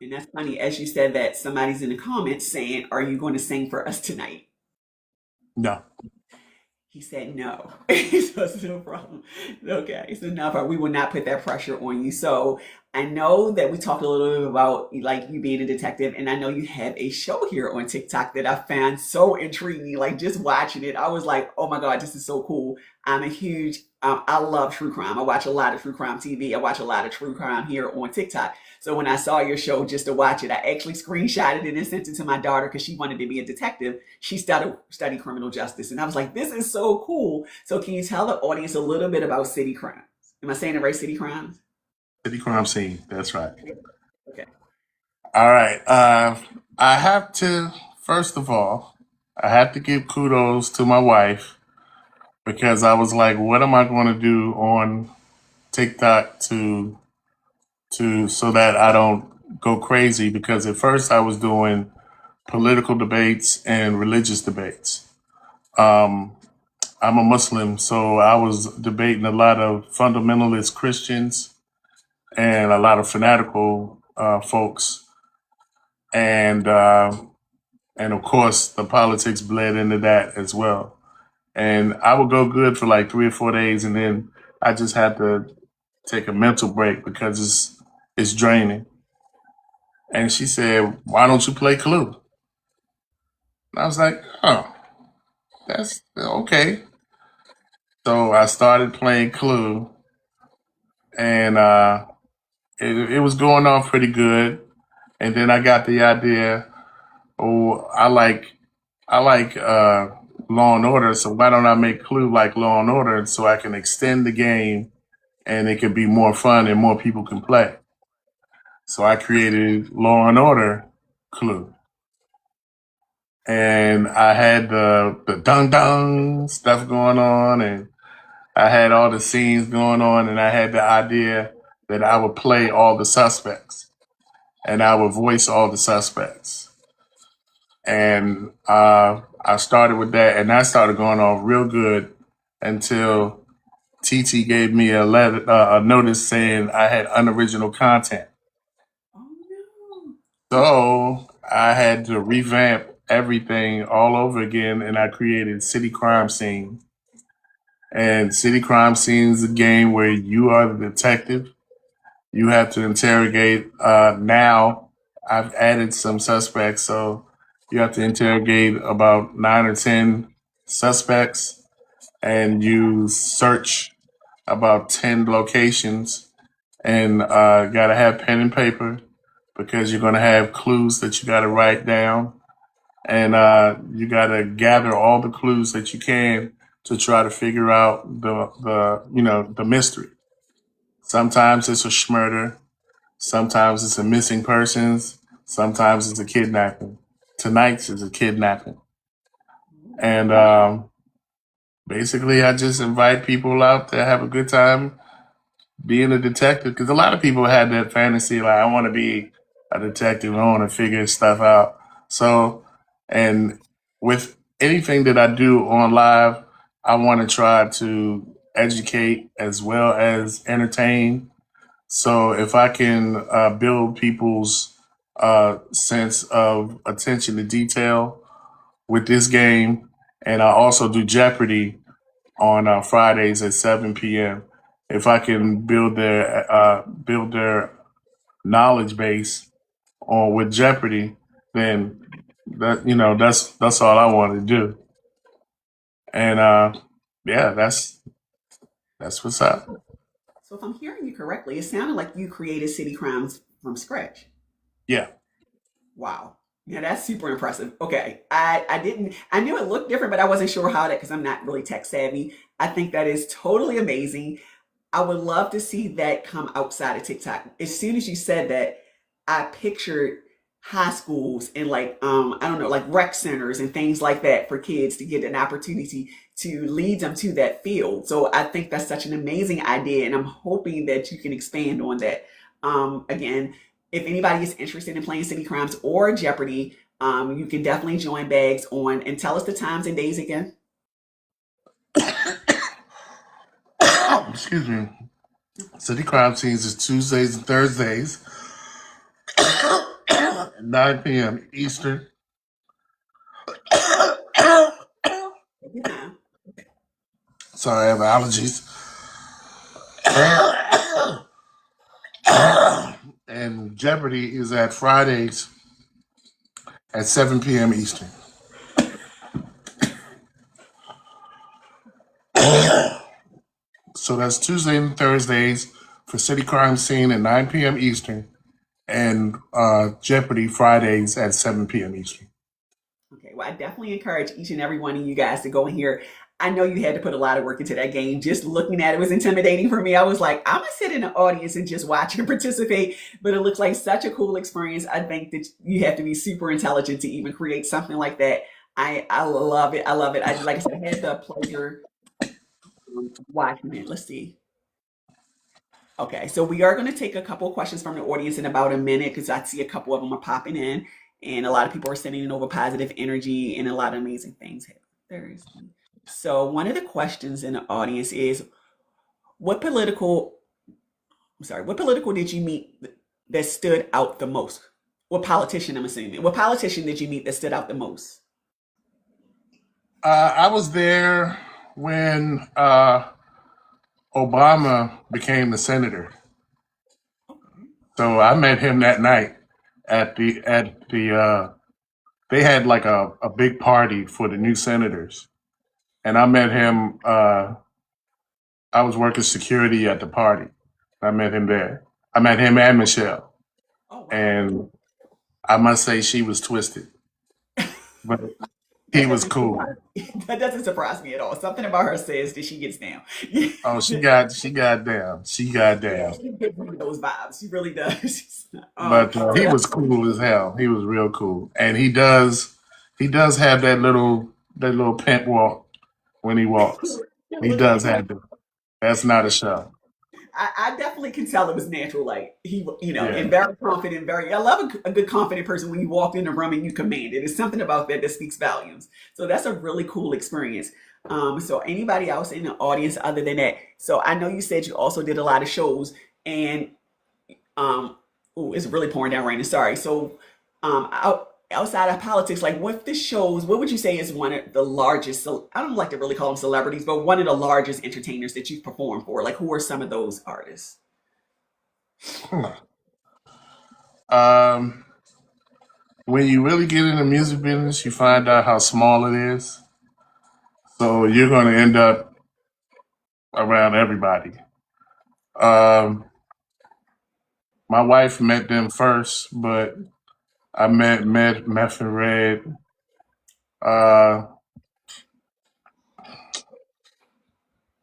And that's funny, as you said that somebody's in the comments saying, "Are you going to sing for us tonight?" No. He said no. So it's no problem. Okay, so no problem. We will not put that pressure on you. So I know that we talked a little bit about like you being a detective, and I know you have a show here on TikTok that I found so intriguing. Like just watching it, I was like, "Oh my God, this is so cool." I'm a huge, I love true crime. I watch a lot of true crime TV. I watch a lot of true crime here on TikTok. So when I saw your show just to watch it, I actually screenshotted it and sent it to my daughter because she wanted to be a detective. She started study criminal justice, and I was like, "This is so cool." So can you tell the audience a little bit about city crimes? Am I saying it right? City crimes. City crime scene. That's right. Okay. All right. I have to, first of all, I have to give kudos to my wife because I was like, what am I going to do on TikTok to so that I don't go crazy? Because at first I was doing political debates and religious debates. Um, I'm a Muslim, so I was debating a lot of fundamentalist Christians and a lot of fanatical folks, and and of course the politics bled into that as well. And I would go good for like 3 or 4 days, and then I just had to take a mental break because it's draining. And she said, "Why don't you play Clue?" And I was like, "Oh, that's okay." So I started playing Clue, and it was going on pretty good. And then I got the idea, oh, I like Law and Order, so why don't I make Clue like Law and Order so I can extend the game and it can be more fun and more people can play. So I created Law and Order Clue. And I had the dung dung stuff going on, and I had all the scenes going on, and I had the idea that I would play all the suspects and I would voice all the suspects. And I started with that, and that started going off real good until TT gave me a notice saying I had unoriginal content. Oh no. So I had to revamp everything all over again, and I created City Crime Scene. And City Crime Scene is a game where you are the detective. You have to interrogate. Now I've added some suspects, so you have to interrogate about 9 or 10 suspects, and you search about 10 locations, and gotta have pen and paper because you're gonna have clues that you gotta write down, and you gotta gather all the clues that you can to try to figure out the mystery. Sometimes it's a schmurder, sometimes it's a missing persons, sometimes it's a kidnapping. Tonight's is a kidnapping, and basically I just invite people out to have a good time being a detective because a lot of people had that fantasy like I want to be a detective, I want to figure stuff out. So, and with anything that I do on live, I want to try to educate as well as entertain. So if I can build people's sense of attention to detail with this game, and I also do Jeopardy on Fridays at 7 p.m. If I can build their knowledge base on with Jeopardy, then that's all I want to do. And yeah, that's what's up. So if I'm hearing you correctly, it sounded like you created City Crimes from scratch. Yeah, Wow. Yeah, that's super impressive. Okay. I didn't I knew it looked different, but I wasn't sure how that because I'm not really tech savvy. I think that is totally amazing. I would love to see that come outside of TikTok. As soon as you said that, I pictured high schools and like I don't know, like rec centers and things like that for kids to get an opportunity to lead them to that field. So I think that's such an amazing idea, and I'm hoping that you can expand on that. Again, if anybody is interested in playing City Crimes or Jeopardy, you can definitely join Bags on and tell us the times and days again. Excuse me. City crime scenes is Tuesdays and Thursdays at 9 p.m. Eastern. Take your time. Sorry, I have allergies. And Jeopardy is at Fridays at 7 p.m. Eastern. So that's Tuesdays and Thursdays for City Crime Scene at 9 p.m. Eastern, and Jeopardy Fridays at 7 p.m. Eastern. Okay, well, I definitely encourage each and every one of you guys to go in here. I know you had to put a lot of work into that game. Just looking at it was intimidating for me. I was like, I'm gonna sit in the audience and just watch and participate. But it looks like such a cool experience. I think that you have to be super intelligent to even create something like that. I love it. I love it. Like I said, I had the pleasure watching it. Let's see. Okay, so we are going to take a couple of questions from the audience in about a minute because I see a couple of them are popping in, and a lot of people are sending over positive energy and a lot of amazing things happen Thursday. So one of the questions in the audience is, what political, what political did you meet that stood out the most? What politician, I'm assuming, what politician did you meet that stood out the most? I was there when Obama became the senator. Okay. So I met him that night at the they had like a big party for the new senators. And I met him I was working security at the party. I met him there. I met him and Michelle. Oh, wow. And I must say she was twisted. But he That was doesn't cool. surprise me. That doesn't surprise me at all. Something about her says that she gets down. Oh, she got down. She got Yeah, down. she gives me those vibes. She really does. But So he that's was cool as hell. He was real cool. And he does have that little pimp walk when he walks. He look at does him. have that. That's not a show. I definitely can tell it was natural. Like Yeah. and very confident. Very. I love a good confident person when you walk in the room and you command it. It's something about that that speaks volumes. So that's a really cool experience. So anybody else in the audience other than that? So I know you said you also did a lot of shows, and ooh, it's really pouring down raining. Sorry. So, outside of politics, like what the shows, what would you say is one of the largest? So I don't like to really call them celebrities, but one of the largest entertainers that you've performed for. Like, who are some of those artists? Hmm. Um, when you really get in the music business, you find out how small it is. So you're going to end up around everybody. Um, my wife met them first, but I met Meth and Red, uh,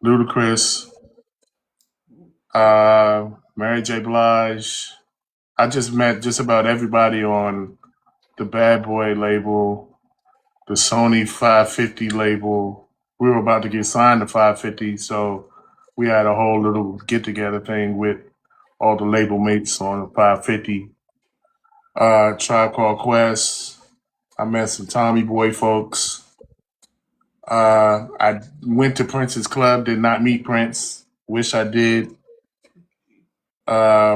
Ludacris, Mary J. Blige. I just met just about everybody on the Bad Boy label, the Sony 550 label. We were about to get signed to 550, so we had a whole little get together thing with all the label mates on 550. Tribe Called Quest. I met some Tommy Boy folks. I went to Prince's Club, did not meet Prince. Wish I did.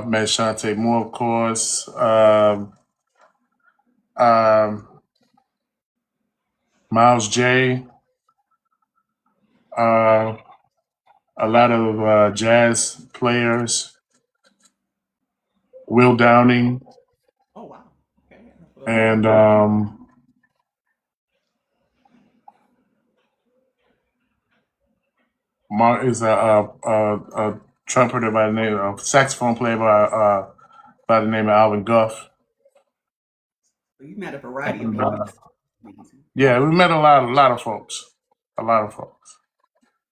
Met Shantae Moore, of course. Um, Miles J. Uh, a lot of jazz players. Will Downing Oh wow. Okay. and Mark is a trumpeter by the name of saxophone player by the name of Alvin Guff. So you met a variety of And people. That's amazing. yeah, we met a lot of folks, a lot of folks.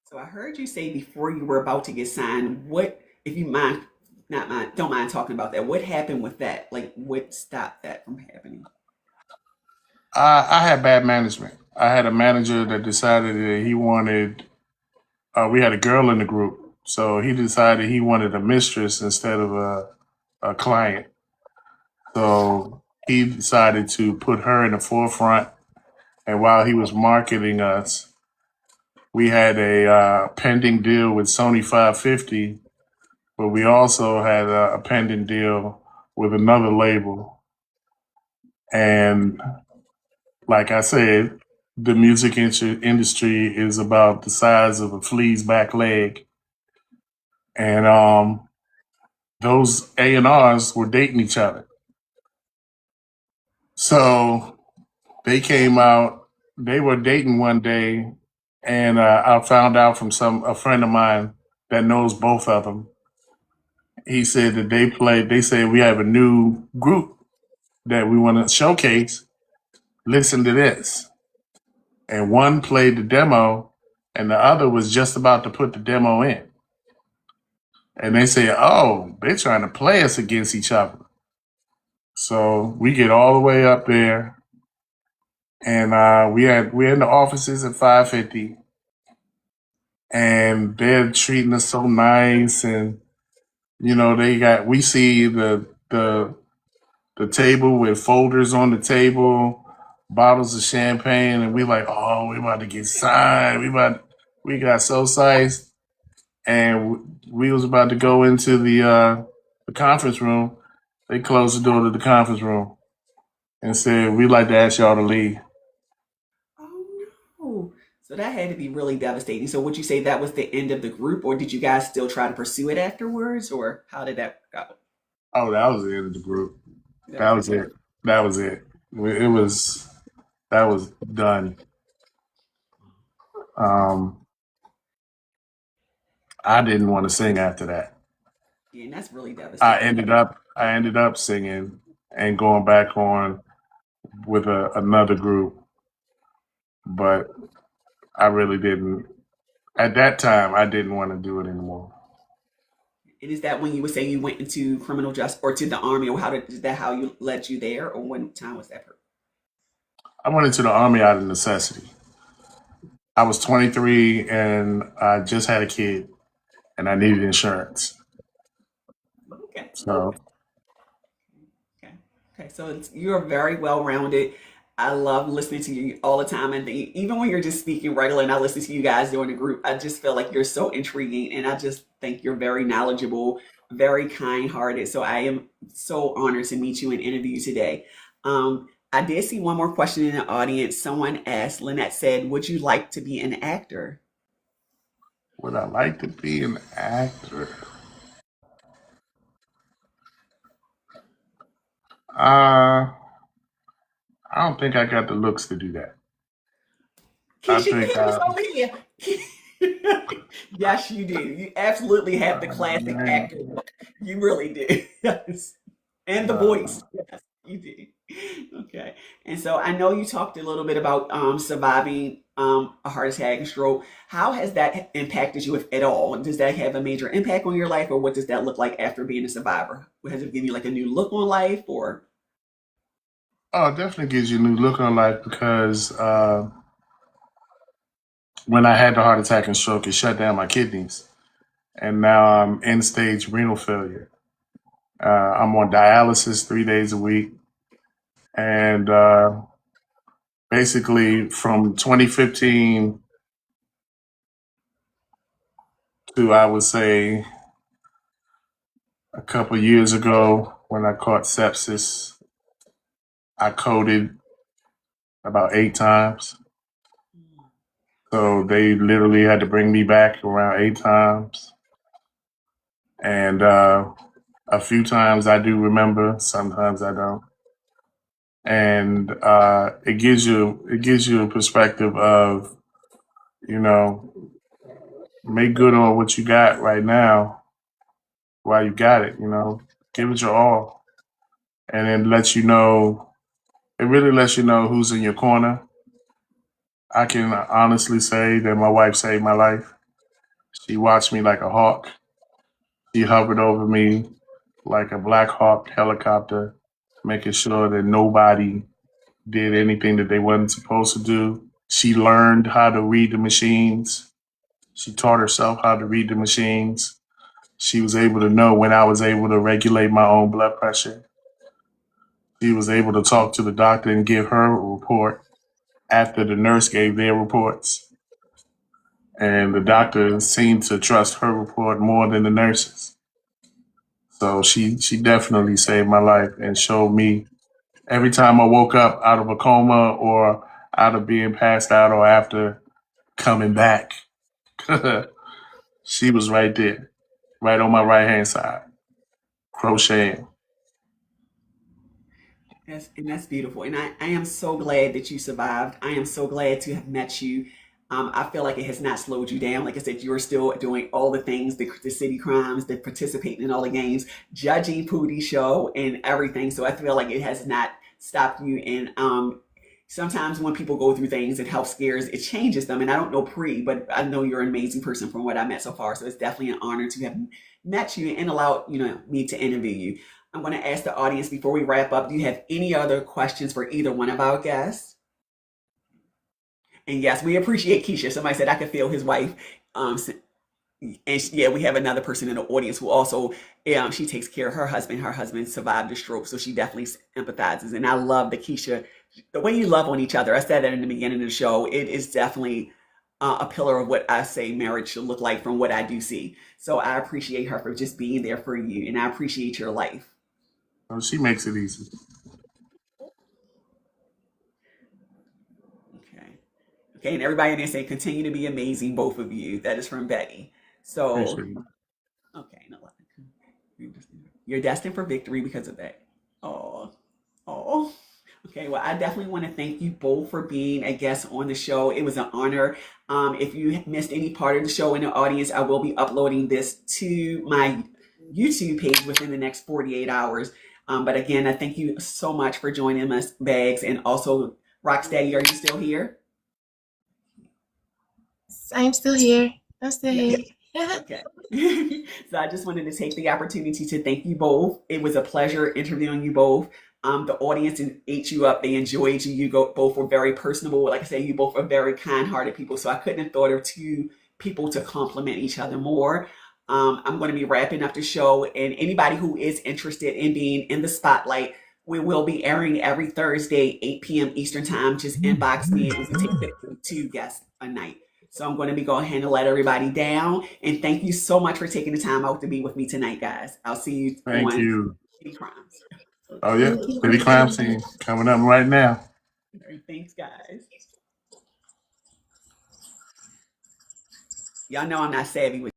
So I heard you say before you were about to get signed, what, if you mind, not mind, don't mind talking about that. What happened with that? Like, what stopped that from happening? I had bad management. I had a manager that decided that he wanted. We had a girl in the group, so he decided he wanted a mistress instead of a client. So he decided to put her in the forefront. And while he was marketing us, we had a pending deal with Sony 550, but we also had a pending deal with another label. And like I said, the music industry is about the size of a flea's back leg. And those A&Rs were dating each other. So they came out, they were dating one day, and I found out from a friend of mine that knows both of them. He said that they said we have a new group that we want to showcase. Listen to this. And one played the demo, and the other was just about to put the demo in. And they say, oh, they're trying to play us against each other. So we get all the way up there, and we're in the offices at 550, and they're treating us so nice, and we see the table with folders on the table, bottles of champagne, and we like, oh, we about to get signed. We got so sized, and we was about to go into the conference room. They closed the door to the conference room and said, we'd like to ask y'all to leave. Oh no. So that had to be really devastating. So would you say that was the end of the group, or did you guys still try to pursue it afterwards, or how did that go? Oh, that was the end of the group. That That was was it. it. That was it. That was done. Um, I didn't want to sing after that. Yeah, and that's really I devastating. ended up singing and going back on with another group, but I really didn't. At that time, I didn't want to do it anymore. And is that when you were saying you went into criminal justice or to the army, or is that how you led you there, or when time was that? I went into the army out of necessity. I was 23 and I just had a kid and I needed insurance. Okay, So okay, okay. So you're very well rounded. I love listening to you all the time, and even when you're just speaking regular, and I listen to you guys during the group, I just feel like you're so intriguing, and I just think you're very knowledgeable, very kind-hearted. So I am so honored to meet you and interview you today. I did see one more question in the audience. Someone asked, Lynette said, "Would you like to be an actor?" would I like to be an actor? Uh, I don't think I got the looks to do that. I Keisha, think you was over here. Yes, you do. You absolutely have the classic man, actor look. You really do. Yes. And the uh, voice. Yes, you do. Okay. And so I know you talked a little bit about surviving a heart attack and stroke. How has that impacted you, if at all? Does that have a major impact on your life, or what does that look like after being a survivor? Has it given you like a new look on life, or? oh, it definitely gives you a new look on life because when I had the heart attack and stroke, it shut down my kidneys, and now I'm end stage renal failure. I'm on dialysis 3 days a week, and basically from 2015 to I would say a couple years ago when I caught sepsis, I coded about 8 times. So they literally had to bring me back around 8 times, and a few times I do remember, sometimes I don't. And it gives you a perspective of you know make good on what you got right now while you got it. Give it your all, and then lets you know. It really lets you know who's in your corner. I can honestly say that my wife saved my life. She watched me like a hawk. She hovered over me like a Black Hawk helicopter, making sure that nobody did anything that they wasn't supposed to do. She learned how to read the machines. She taught herself how to read the machines. She was able to know when I was able to regulate my own blood pressure. She was able to talk to the doctor and give her a report after the nurse gave their reports. And the doctor seemed to trust her report more than the nurses. So she definitely saved my life and showed me every time I woke up out of a coma or out of being passed out or after coming back. She was right there, right on my right hand side, crocheting. That's beautiful. And I am so glad that you survived. I am so glad to have met you. I feel like it has not slowed you down. Like I said, you're still doing all the things, the city crimes, the participating in all the games, judging Pootie show and everything. So I feel like it has not stopped you. And sometimes when people go through things and health scares, it changes them. And I don't know Pre, but I know you're an amazing person from what I met so far. So it's definitely an honor to have met you and allowed me to interview you. I'm going to ask the audience before we wrap up, do you have any other questions for either one of our guests? And yes, we appreciate Keisha. Somebody said I could feel his wife. Yeah, we have another person in the audience who also, she takes care of her husband. Her husband survived a stroke, so she definitely empathizes. And I love the Keisha, the way you love on each other. I said that in the beginning of the show. It is definitely a pillar of what I say marriage should look like from what I do see. So I appreciate her for just being there for you, and I appreciate your life. Oh, she makes it easy. Okay. Okay, and everybody in there say, continue to be amazing, both of you. That is from Betty. So, Appreciate it. okay, no, you're destined for victory because of that. Oh, oh. Okay, well, I definitely want to thank you both for being a guest on the show. It was an honor. If you missed any part of the show in the audience, I will be uploading this to my YouTube page within the next 48 hours. But again, I thank you so much for joining us, Bags, and also Rocksteady. Are you still here? I'm still here. I'm still Yeah. here. Okay. So I just wanted to take the opportunity to thank you both. It was a pleasure interviewing you both. The audience ate you up. They enjoyed you. You both were very personable. Like I said, you both are very kind-hearted people. So I couldn't have thought of two people to compliment each other more. I'm going to be wrapping up the show. And anybody who is interested in being in the spotlight, we will be airing every Thursday, 8 p.m. Eastern time. Just inbox me and we take 2 guests a night. So I'm going to be going ahead and let everybody down. And thank you so much for taking the time out to be with me tonight, guys. I'll see you Thank on you. City Crimes. Oh, yeah. Thank you. City Crime Scene coming up right now. All right, thanks, guys. Y'all know I'm not savvy with